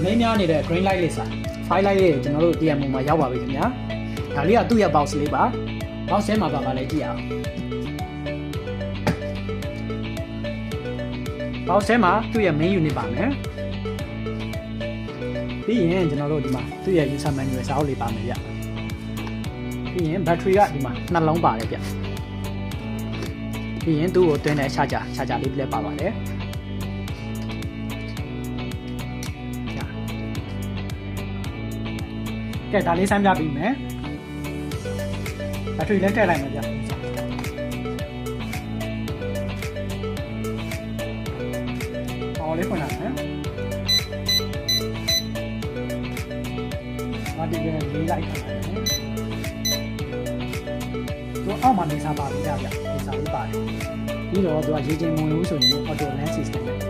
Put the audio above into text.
မင်းများနေတဲ့ green light လေးစာ file light လေးကျွန်တော်တို့ TMO မှာရောက်ပါပြီခင်ဗျာဒါလေးကသူ့ရဲ့ box လေးပါ box ထဲမှာပါလဲကြည့်အောင် box ထဲမှာသူ့ရဲ့ main unit ပါမယ်ပြီးရင်ကျွန်တော်တို့ဒီမှာသူ့ရဲ့ user manual စာအုပ်လေးပါမယ်ဗျပြီးရင် battery ကဒီမှာနှလုံးပါတယ်ဗျပြီးရင်သူ့ကိုတွင်းတဲ့ charger လေးလည်းပါပါတယ်ကဲဒါလေးစမ်းပြပြီးမယ်ဘက်ထရီလည်းထည့်လိုက်မယ်ဗျအော်လေးဖွင့်လိုက်မယ်မဒီကလေးလိုက်ထားတယ်သူအောက်မှာနေစားပါပြီဗျနေစားလေးပါတယ်ပြီးတော့သူကရေချင်းမဝင်လို့ဆိုရင် auto lens system နဲ့